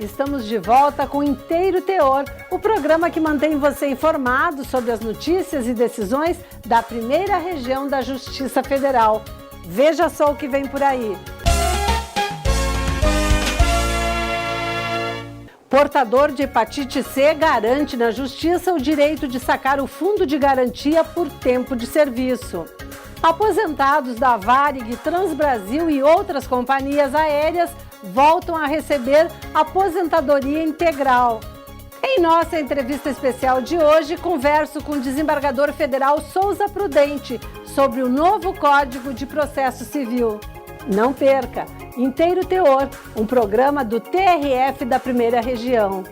Estamos de volta com Inteiro Teor, o programa que mantém você informado sobre as notícias e decisões da primeira região da Justiça Federal. Veja só o que vem por aí. Portador de hepatite C garante na Justiça o direito de sacar o fundo de garantia por tempo de serviço. Aposentados da Varig, Transbrasil e outras companhias aéreas voltam a receber aposentadoria integral. Em nossa entrevista especial de hoje, converso com o desembargador federal Souza Prudente sobre o novo Código de Processo Civil. Não perca! Inteiro Teor, um programa do TRF da Primeira Região.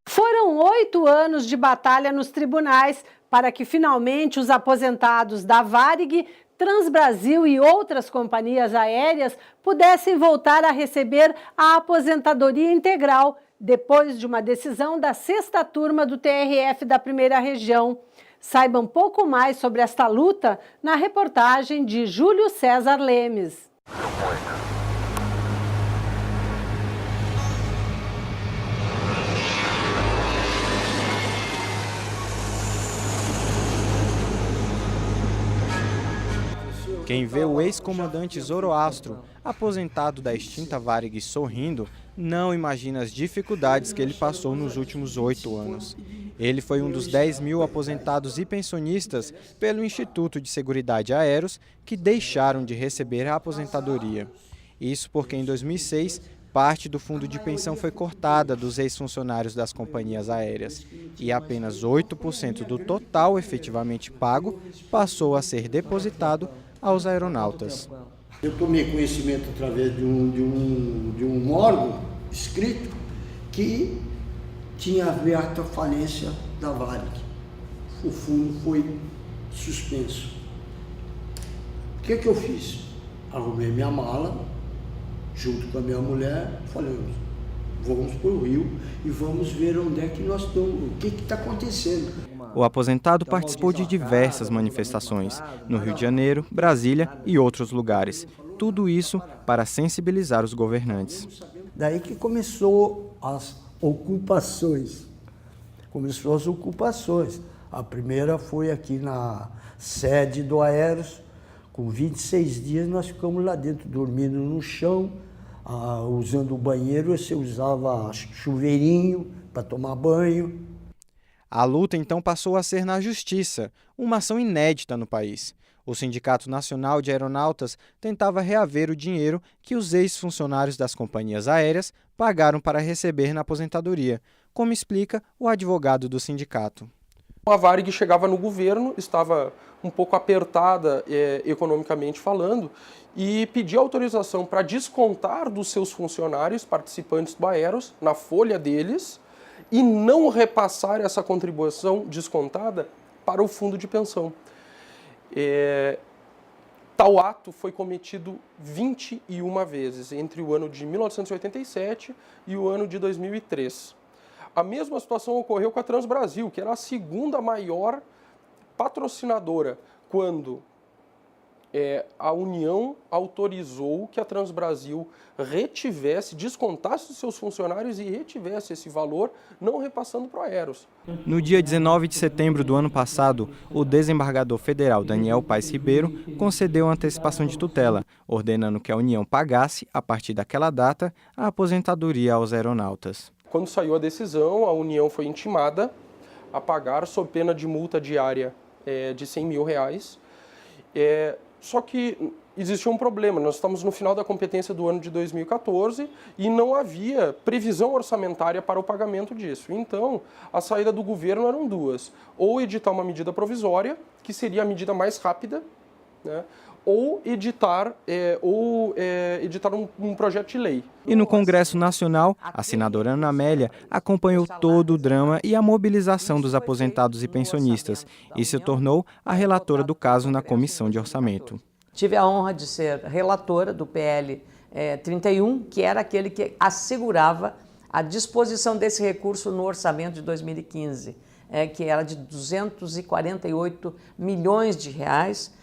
Foram 8 anos de batalha nos tribunais para que finalmente os aposentados da Varig, Transbrasil e outras companhias aéreas pudessem voltar a receber a aposentadoria integral, depois de uma decisão da 6ª turma do TRF da Primeira Região. Saiba um pouco mais sobre esta luta na reportagem de Júlio César Lemes. Quem vê o ex-comandante Zoroastro, aposentado da extinta Varig, sorrindo, não imagina as dificuldades que ele passou nos últimos 8 anos. Ele foi um dos 10.000 aposentados e pensionistas pelo Instituto de Seguridade Aéreos que deixaram de receber a aposentadoria. Isso porque em 2006, parte do fundo de pensão foi cortada dos ex-funcionários das companhias aéreas e apenas 8% do total efetivamente pago passou a ser depositado aos aeronautas. Eu tomei conhecimento através de um órgão escrito que tinha aberto a falência da Varig. O fundo foi suspenso. O que eu fiz? Arrumei minha mala, junto com a minha mulher, falei, vamos para o Rio e vamos ver onde é que nós estamos, o que está acontecendo. O aposentado participou de diversas manifestações, no Rio de Janeiro, Brasília e outros lugares. Tudo isso para sensibilizar os governantes. Daí que começou as ocupações. A primeira foi aqui na sede do Aéreos. Com 26 dias nós ficamos lá dentro, dormindo no chão, usando o banheiro, você usava chuveirinho para tomar banho. A luta então passou a ser na Justiça, uma ação inédita no país. O Sindicato Nacional de Aeronautas tentava reaver o dinheiro que os ex-funcionários das companhias aéreas pagaram para receber na aposentadoria, como explica o advogado do sindicato. A Varig chegava no governo, estava um pouco apertada economicamente falando, e pedia autorização para descontar dos seus funcionários participantes do Aéreos, na folha deles, e não repassar essa contribuição descontada para o fundo de pensão. Tal ato foi cometido 21 vezes entre o ano de 1987 e o ano de 2003. A mesma situação ocorreu com a Transbrasil, que era a 2ª maior patrocinadora, quando a União autorizou que a Transbrasil descontasse os seus funcionários e retivesse esse valor, não repassando para o Aéreos. No dia 19 de setembro do ano passado, o desembargador federal Daniel Paes Ribeiro concedeu a antecipação de tutela, ordenando que a União pagasse, a partir daquela data, a aposentadoria aos aeronautas. Quando saiu a decisão, a União foi intimada a pagar sob pena de multa diária de R$100 mil. Só que existia um problema, nós estamos no final da competência do ano de 2014 e não havia previsão orçamentária para o pagamento disso. Então, a saída do governo eram duas: ou editar uma medida provisória, que seria a medida mais rápida, né, ou editar um projeto de lei. E no Congresso Nacional, a senadora Ana Amélia acompanhou todo o drama e a mobilização dos aposentados e pensionistas e se tornou a relatora do caso na Comissão de Orçamento. Tive a honra de ser relatora do PL 31, que era aquele que assegurava a disposição desse recurso no orçamento de 2015, que era de 248 milhões de reais,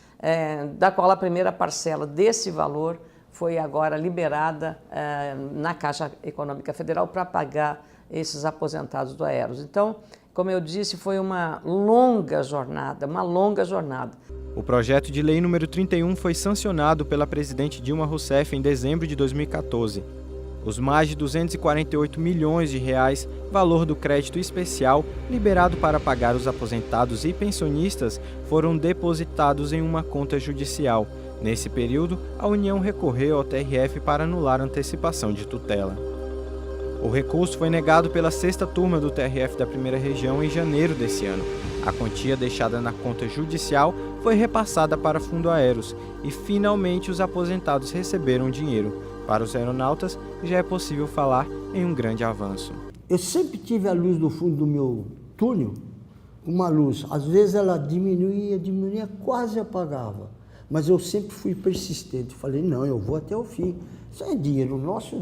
da qual a primeira parcela desse valor foi agora liberada na Caixa Econômica Federal para pagar esses aposentados do Aeros. Então, como eu disse, foi uma longa jornada, O projeto de lei número 31 foi sancionado pela presidente Dilma Rousseff em dezembro de 2014. Os mais de 248 milhões de reais, valor do crédito especial liberado para pagar os aposentados e pensionistas, foram depositados em uma conta judicial. Nesse período, a União recorreu ao TRF para anular a antecipação de tutela. O recurso foi negado pela 6ª turma do TRF da Primeira Região em janeiro desse ano. A quantia deixada na conta judicial foi repassada para Fundo Aeros e, finalmente, os aposentados receberam dinheiro. Para os aeronautas, já é possível falar em um grande avanço. Eu sempre tive a luz do fundo do meu túnel, uma luz. Às vezes ela diminuía, quase apagava. Mas eu sempre fui persistente. Falei, não, eu vou até o fim. Isso é dinheiro nosso,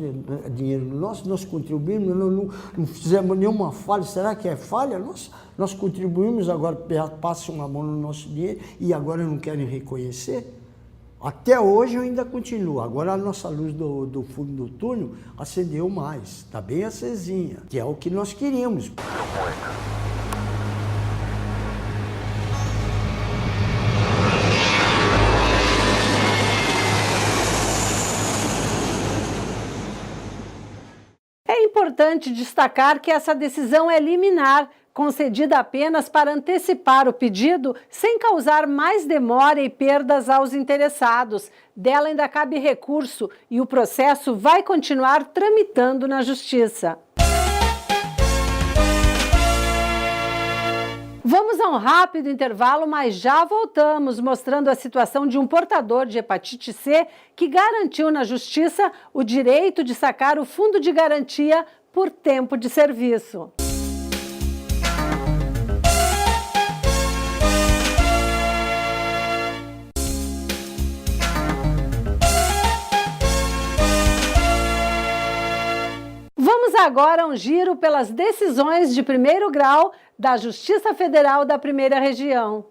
nós contribuímos, não fizemos nenhuma falha. Será que é falha? Nós contribuímos, agora passam uma mão no nosso dinheiro e agora não querem reconhecer? Até hoje eu ainda continuo. Agora a nossa luz do fundo do túnel acendeu mais, está bem acesinha, que é o que nós queríamos. É importante destacar que essa decisão é liminar, concedida apenas para antecipar o pedido sem causar mais demora e perdas aos interessados. Dela ainda cabe recurso e o processo vai continuar tramitando na Justiça. Vamos a um rápido intervalo, mas já voltamos mostrando a situação de um portador de hepatite C que garantiu na Justiça o direito de sacar o fundo de garantia por tempo de serviço. Vamos agora a um giro pelas decisões de primeiro grau da Justiça Federal da Primeira Região.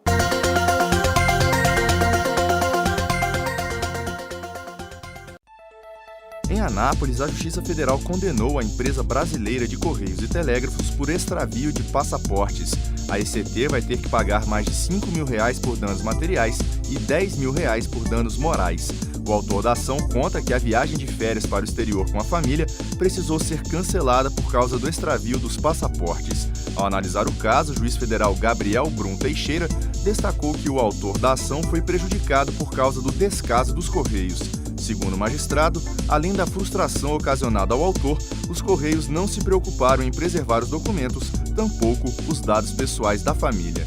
Em Anápolis, a Justiça Federal condenou a empresa brasileira de Correios e Telégrafos por extravio de passaportes. A ECT vai ter que pagar mais de R$ 5 mil por danos materiais e R$ 10 mil por danos morais. O autor da ação conta que a viagem de férias para o exterior com a família precisou ser cancelada por causa do extravio dos passaportes. Ao analisar o caso, o juiz federal Gabriel Brum Teixeira destacou que o autor da ação foi prejudicado por causa do descaso dos Correios. Segundo o magistrado, além da frustração ocasionada ao autor, os Correios não se preocuparam em preservar os documentos, tampouco os dados pessoais da família.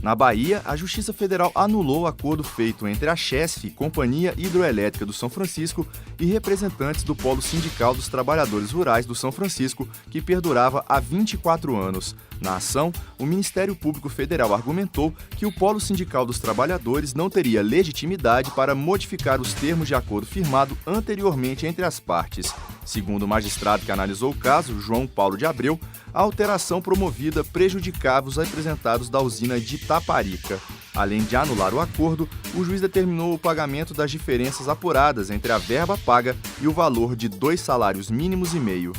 Na Bahia, a Justiça Federal anulou o acordo feito entre a Chesf, Companhia Hidroelétrica do São Francisco, e representantes do Polo Sindical dos Trabalhadores Rurais do São Francisco, que perdurava há 24 anos. Na ação, o Ministério Público Federal argumentou que o Polo Sindical dos Trabalhadores não teria legitimidade para modificar os termos de acordo firmado anteriormente entre as partes. Segundo o magistrado que analisou o caso, João Paulo de Abreu, a alteração promovida prejudicava os representados da usina de Itaparica. Além de anular o acordo, o juiz determinou o pagamento das diferenças apuradas entre a verba paga e o valor de 2 salários mínimos e meio.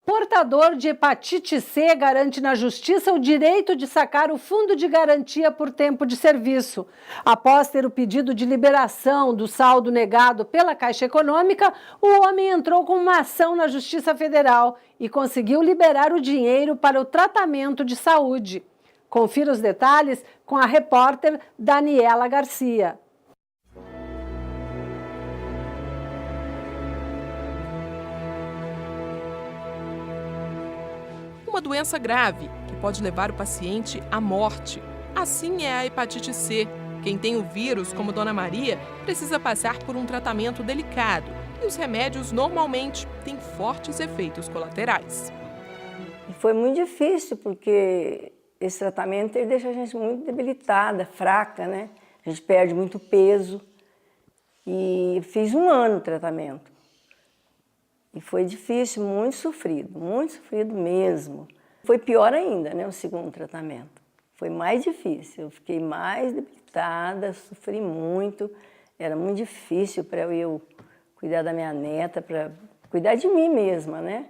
Portador de hepatite C garante na Justiça o direito de sacar o fundo de garantia por tempo de serviço. Após ter o pedido de liberação do saldo negado pela Caixa Econômica, o homem entrou com uma ação na Justiça Federal e conseguiu liberar o dinheiro para o tratamento de saúde. Confira os detalhes com a repórter Daniela Garcia. Uma doença grave que pode levar o paciente à morte. Assim é a hepatite C. Quem tem o vírus, como Dona Maria, precisa passar por um tratamento delicado e os remédios normalmente têm fortes efeitos colaterais. Foi muito difícil porque esse tratamento ele deixa a gente muito debilitada, fraca, né? A gente perde muito peso E fiz 1 ano de tratamento. E foi difícil, muito sofrido mesmo. Foi pior ainda, né, o segundo tratamento. Foi mais difícil, eu fiquei mais debilitada, sofri muito. Era muito difícil para eu cuidar da minha neta, para cuidar de mim mesma, né?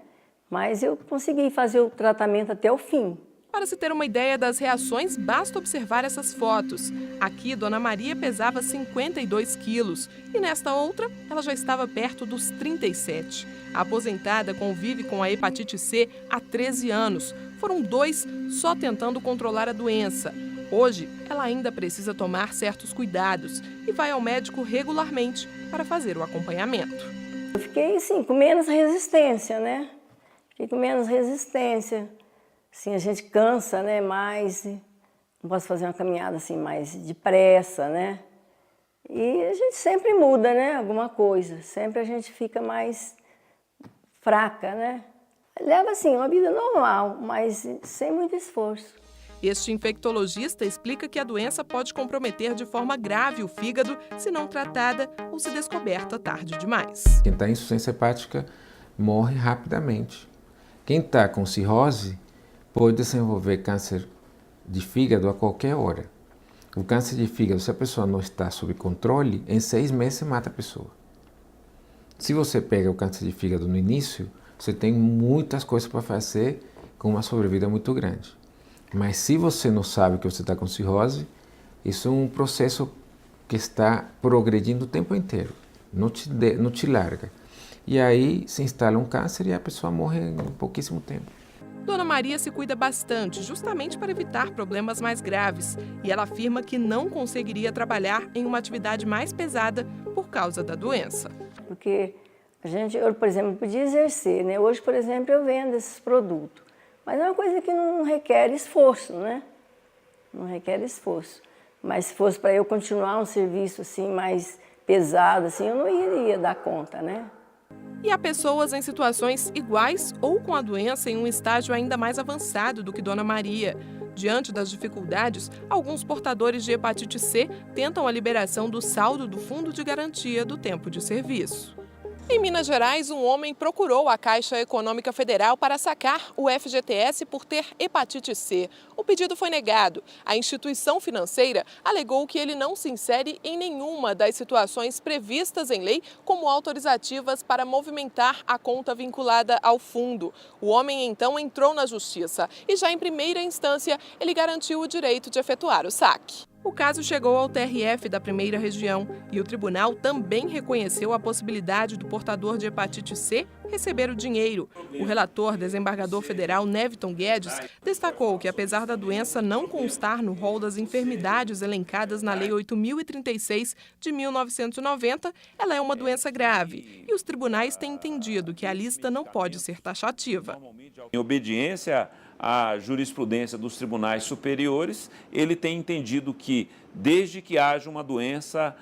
Mas eu consegui fazer o tratamento até o fim. Para se ter uma ideia das reações, basta observar essas fotos. Aqui, Dona Maria pesava 52 quilos e nesta outra, ela já estava perto dos 37. A aposentada convive com a hepatite C há 13 anos. Foram 2 só tentando controlar a doença. Hoje, ela ainda precisa tomar certos cuidados e vai ao médico regularmente para fazer o acompanhamento. Eu fiquei, assim, com menos resistência, né? Fiquei com menos resistência. Assim, a gente cansa, né, mais, não posso fazer uma caminhada assim mais depressa, né? E a gente sempre muda, né, alguma coisa, sempre a gente fica mais fraca, né? Leva, assim, uma vida normal, mas sem muito esforço. Este infectologista explica que a doença pode comprometer de forma grave o fígado se não tratada ou se descoberta tarde demais. Quem está em insuficiência hepática morre rapidamente. Quem está com cirrose pode desenvolver câncer de fígado a qualquer hora. O câncer de fígado, se a pessoa não está sob controle, em 6 meses mata a pessoa. Se você pega o câncer de fígado no início, você tem muitas coisas para fazer com uma sobrevida muito grande. Mas se você não sabe que você está com cirrose, isso é um processo que está progredindo o tempo inteiro, não te larga. E aí se instala um câncer e a pessoa morre em pouquíssimo tempo. Dona Maria se cuida bastante, justamente para evitar problemas mais graves. E ela afirma que não conseguiria trabalhar em uma atividade mais pesada por causa da doença. Porque eu, por exemplo, podia exercer, né? Hoje, por exemplo, eu vendo esses produtos. Mas é uma coisa que não requer esforço, né? Não requer esforço. Mas se fosse para eu continuar um serviço assim mais pesado, assim, eu não iria dar conta, né? E há pessoas em situações iguais ou com a doença em um estágio ainda mais avançado do que Dona Maria. Diante das dificuldades, alguns portadores de hepatite C tentam a liberação do saldo do Fundo de Garantia do Tempo de Serviço. Em Minas Gerais, um homem procurou a Caixa Econômica Federal para sacar o FGTS por ter hepatite C. O pedido foi negado. A instituição financeira alegou que ele não se insere em nenhuma das situações previstas em lei como autorizativas para movimentar a conta vinculada ao fundo. O homem então entrou na justiça e já em primeira instância ele garantiu o direito de efetuar o saque. O caso chegou ao TRF da Primeira Região e o tribunal também reconheceu a possibilidade do portador de hepatite C receber o dinheiro. O relator, desembargador federal Neviton Guedes, destacou que, apesar da doença não constar no rol das enfermidades elencadas na Lei 8.036 de 1990, ela é uma doença grave e os tribunais têm entendido que a lista não pode ser taxativa. Em obediência à jurisprudência dos tribunais superiores, ele tem entendido que, desde que haja uma doença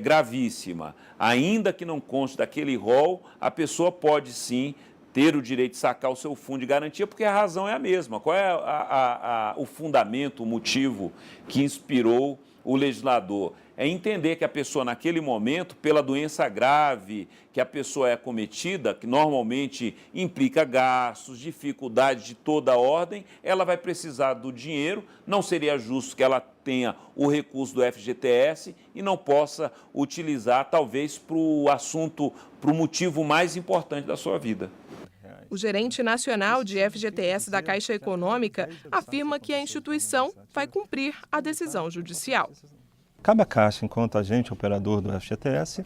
gravíssima, ainda que não conste daquele rol, a pessoa pode sim ter o direito de sacar o seu fundo de garantia, porque a razão é a mesma. Qual é o fundamento, o motivo que inspirou o legislador? É entender que a pessoa, naquele momento, pela doença grave que a pessoa é acometida, que normalmente implica gastos, dificuldades de toda ordem, ela vai precisar do dinheiro. Não seria justo que ela tenha o recurso do FGTS e não possa utilizar, talvez, para o motivo mais importante da sua vida. O gerente nacional de FGTS da Caixa Econômica afirma que a instituição vai cumprir a decisão judicial. Cabe à Caixa, enquanto agente operador do FGTS,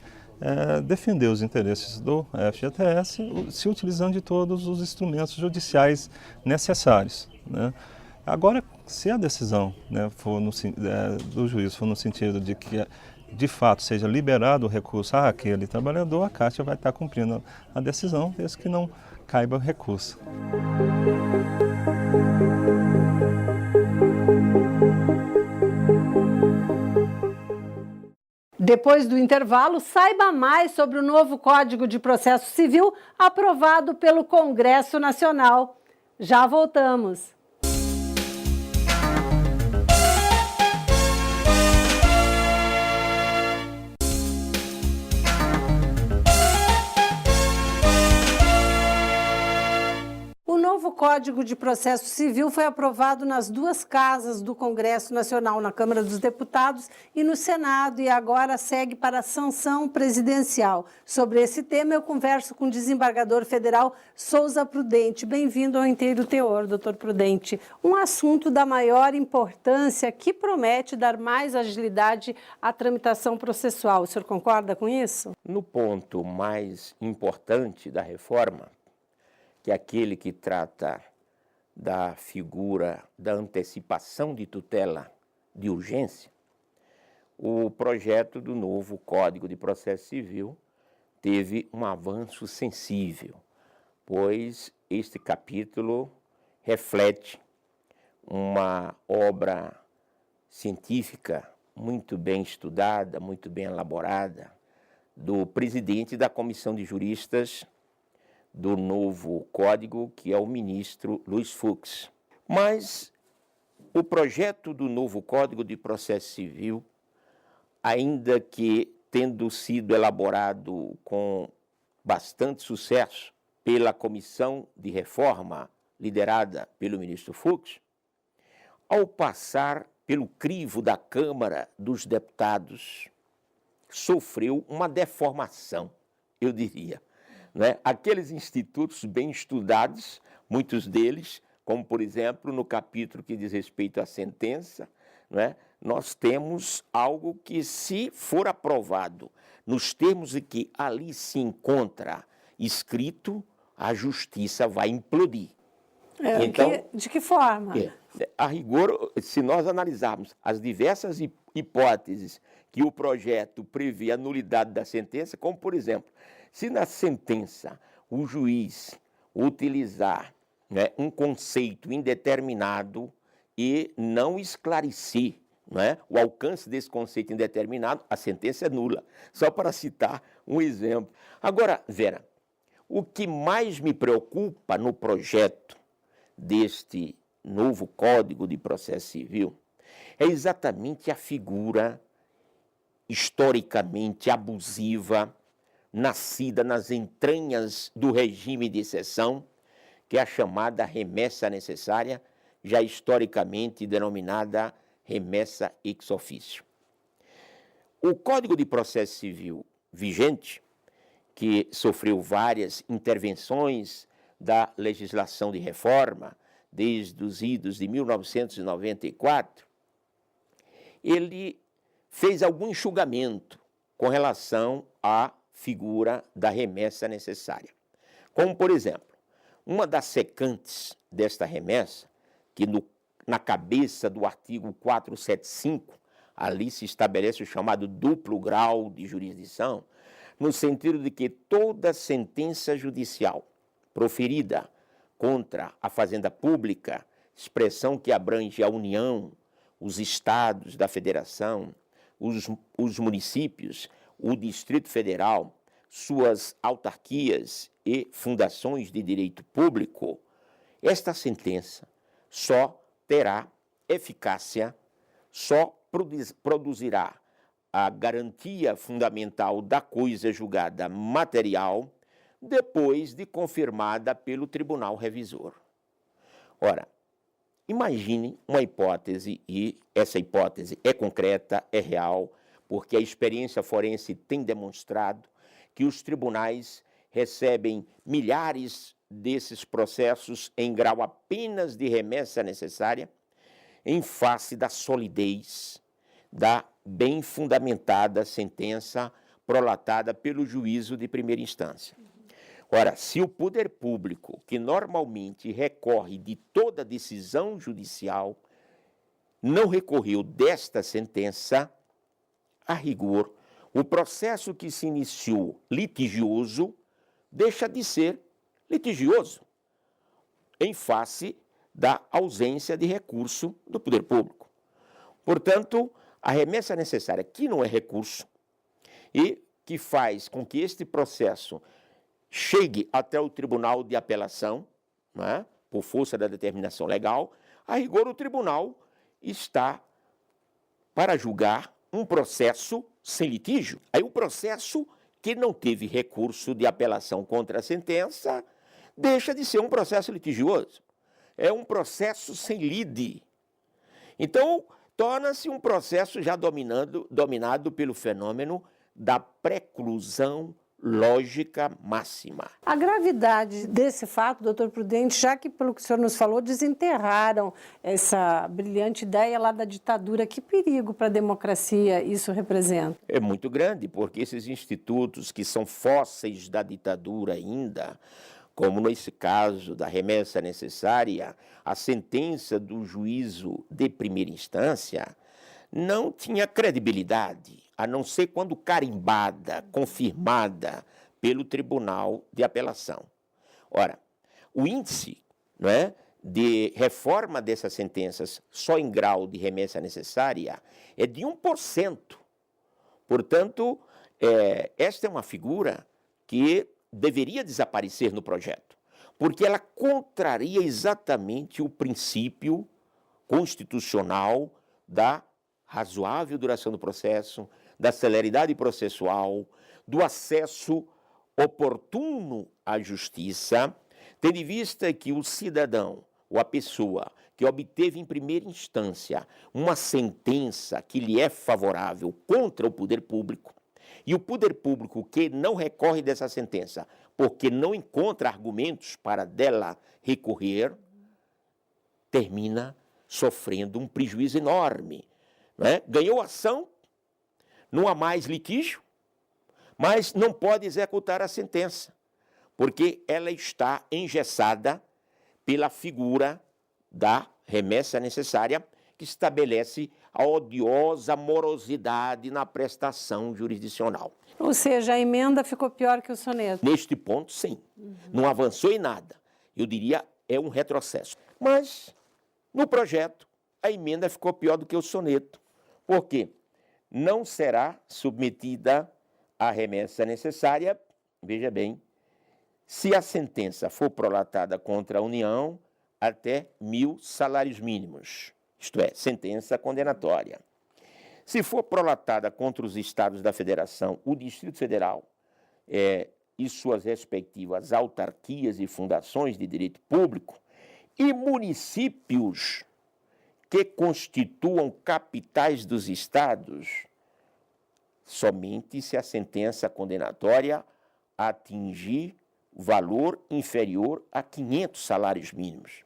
defender os interesses do FGTS, se utilizando de todos os instrumentos judiciais necessários, né? Agora, se a decisão, né, do juiz for no sentido de que, de fato, seja liberado o recurso àquele trabalhador, a Caixa vai estar cumprindo a decisão, desde que não caiba o recurso. Depois do intervalo, saiba mais sobre o novo Código de Processo Civil aprovado pelo Congresso Nacional. Já voltamos. novo Código de Processo Civil foi aprovado nas duas casas do Congresso Nacional, na Câmara dos Deputados e no Senado, e agora segue para a sanção presidencial. Sobre esse tema, eu converso com o desembargador federal Souza Prudente. Bem-vindo ao Inteiro Teor, doutor Prudente. Um assunto da maior importância que promete dar mais agilidade à tramitação processual. O senhor concorda com isso? No ponto mais importante da reforma, que é aquele que trata da figura da antecipação de tutela de urgência, o projeto do novo Código de Processo Civil teve um avanço sensível, pois este capítulo reflete uma obra científica muito bem estudada, muito bem elaborada, do presidente da Comissão de Juristas do novo Código, que é o ministro Luiz Fux. Mas o projeto do novo Código de Processo Civil, ainda que tendo sido elaborado com bastante sucesso pela Comissão de Reforma, liderada pelo ministro Fux, ao passar pelo crivo da Câmara dos Deputados, sofreu uma deformação, eu diria. Aqueles institutos bem estudados, muitos deles, como por exemplo no capítulo que diz respeito à sentença, nós temos algo que, se for aprovado nos termos em que ali se encontra escrito, a justiça vai implodir. Então, de que forma? A rigor, se nós analisarmos as diversas hipóteses que o projeto prevê a nulidade da sentença, como por exemplo, se na sentença o juiz utilizar um conceito indeterminado e não esclarecer o alcance desse conceito indeterminado, a sentença é nula. Só para citar um exemplo. Agora, Vera, o que mais me preocupa no projeto deste novo Código de Processo Civil é exatamente a figura historicamente abusiva, nascida nas entranhas do regime de exceção, que é a chamada remessa necessária, já historicamente denominada remessa ex officio. O Código de Processo Civil vigente, que sofreu várias intervenções da legislação de reforma, desde os idos de 1994, ele fez algum enxugamento com relação à figura da remessa necessária. Como, por exemplo, uma das secantes desta remessa, que na cabeça do artigo 475, ali se estabelece o chamado duplo grau de jurisdição, no sentido de que toda sentença judicial proferida contra a fazenda pública, expressão que abrange a União, os estados da federação, os municípios, o Distrito Federal, suas autarquias e fundações de direito público, esta sentença só terá eficácia, só produzirá a garantia fundamental da coisa julgada material depois de confirmada pelo Tribunal Revisor. Ora, imagine uma hipótese, e essa hipótese é concreta, é real, porque a experiência forense tem demonstrado que os tribunais recebem milhares desses processos em grau apenas de remessa necessária, em face da solidez da bem fundamentada sentença prolatada pelo juízo de primeira instância. Ora, se o poder público, que normalmente recorre de toda decisão judicial, não recorreu desta sentença, a rigor, o processo que se iniciou litigioso deixa de ser litigioso, em face da ausência de recurso do poder público. Portanto, a remessa necessária, que não é recurso, e que faz com que este processo chegue até o Tribunal de Apelação, por força da determinação legal, a rigor o tribunal está para julgar um processo sem litígio. Aí o processo que não teve recurso de apelação contra a sentença deixa de ser um processo litigioso. É um processo sem lide. Então, torna-se um processo já dominado pelo fenômeno da preclusão lógica máxima. A gravidade desse fato, doutor Prudente, já que, pelo que o senhor nos falou, desenterraram essa brilhante ideia lá da ditadura, que perigo para a democracia isso representa? É muito grande, porque esses institutos que são fósseis da ditadura ainda, como nesse caso da remessa necessária, a sentença do juízo de primeira instância, não tinha credibilidade, a não ser quando carimbada, confirmada pelo Tribunal de Apelação. Ora, o índice, não é, de reforma dessas sentenças só em grau de remessa necessária é de 1%. Portanto, esta é uma figura que deveria desaparecer no projeto, porque ela contraria exatamente o princípio constitucional da razoável duração do processo, da celeridade processual, do acesso oportuno à justiça, tendo em vista que o cidadão, ou a pessoa que obteve em primeira instância uma sentença que lhe é favorável contra o poder público, e o poder público que não recorre dessa sentença porque não encontra argumentos para dela recorrer, termina sofrendo um prejuízo enorme. Ganhou ação, não há mais litígio, mas não pode executar a sentença, porque ela está engessada pela figura da remessa necessária, que estabelece a odiosa morosidade na prestação jurisdicional. Ou seja, a emenda ficou pior que o soneto. Neste ponto, sim. Não avançou em nada. Eu diria, é um retrocesso. Mas, no projeto, a emenda ficou pior do que o soneto. Por quê? Não será submetida à remessa necessária, veja bem, se a sentença for prolatada contra a União até 1.000 salários mínimos, isto é, sentença condenatória. Se for prolatada contra os estados da federação, o Distrito Federal e suas respectivas autarquias e fundações de direito público e municípios que constituam capitais dos estados, somente se a sentença condenatória atingir valor inferior a 500 salários mínimos.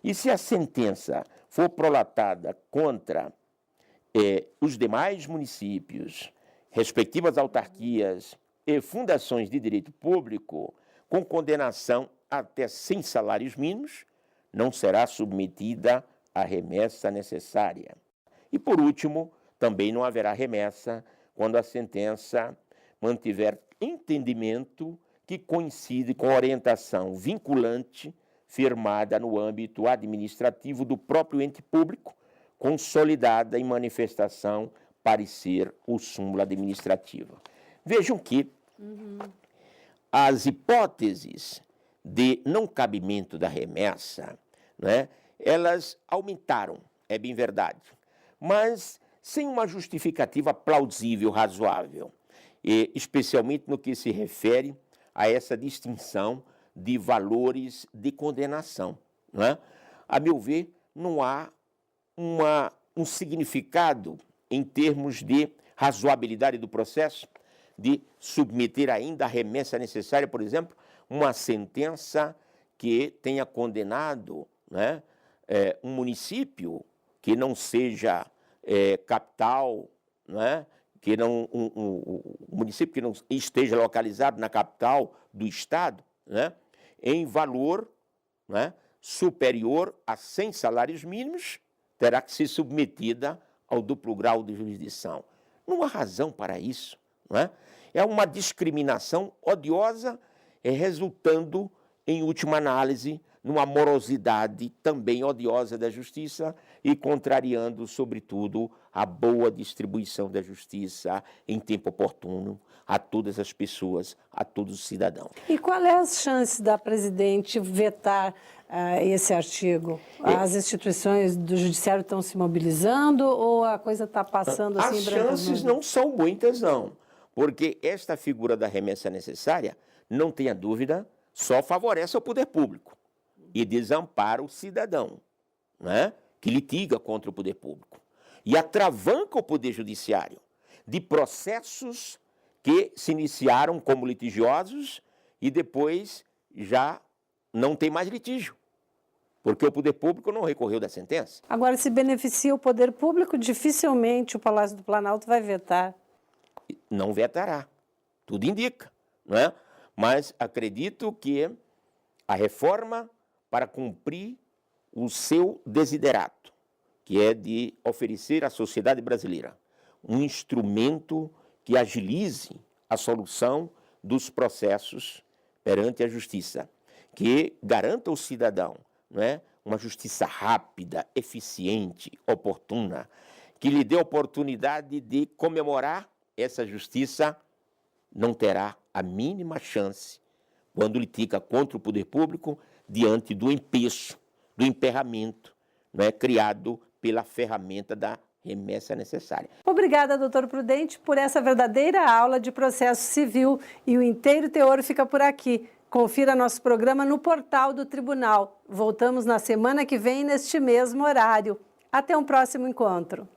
E se a sentença for prolatada contra os demais municípios, respectivas autarquias e fundações de direito público, com condenação até 100 salários mínimos, não será submetida à remessa necessária. E, por último, também não haverá remessa quando a sentença mantiver entendimento que coincide com a orientação vinculante firmada no âmbito administrativo do próprio ente público, consolidada em manifestação, parecer ou súmula administrativa. Vejam que as hipóteses de não cabimento da remessa, elas aumentaram, é bem verdade, mas sem uma justificativa plausível, razoável, especialmente no que se refere a essa distinção de valores de condenação. A meu ver, não há um significado em termos de razoabilidade do processo, de submeter ainda a remessa necessária, por exemplo, uma sentença que tenha condenado um município que não seja capital, que não, um município que não esteja localizado na capital do estado, em valor superior a 100 salários mínimos, terá que ser submetida ao duplo grau de jurisdição. Não há razão para isso. É uma discriminação odiosa, resultando, em última análise, numa morosidade também odiosa da justiça e contrariando, sobretudo, a boa distribuição da justiça em tempo oportuno a todas as pessoas, a todos os cidadãos. E qual é as chances da presidente vetar esse artigo? As instituições do judiciário estão se mobilizando ou a coisa está passando assim? As chances não são muitas, não, porque esta figura da remessa necessária, não tenha dúvida, só favorece o poder público e desampara o cidadão, né, que litiga contra o poder público. E atravanca o poder judiciário de processos que se iniciaram como litigiosos e depois já não tem mais litígio, porque o poder público não recorreu da sentença. Agora, se beneficia o poder público, dificilmente o Palácio do Planalto vai vetar. Não vetará, tudo indica, não é? Mas acredito que a reforma, para cumprir o seu desiderato, que é de oferecer à sociedade brasileira um instrumento que agilize a solução dos processos perante a justiça, que garanta ao cidadão, não é, uma justiça rápida, eficiente, oportuna, que lhe dê oportunidade de comemorar essa justiça, não terá a mínima chance quando litiga contra o poder público diante do empeço, do emperramento, não é, criado pela ferramenta da remessa necessária. Obrigada, doutor Prudente, por essa verdadeira aula de processo civil. E o inteiro teor fica por aqui. Confira nosso programa no portal do Tribunal. Voltamos na semana que vem, neste mesmo horário. Até um próximo encontro.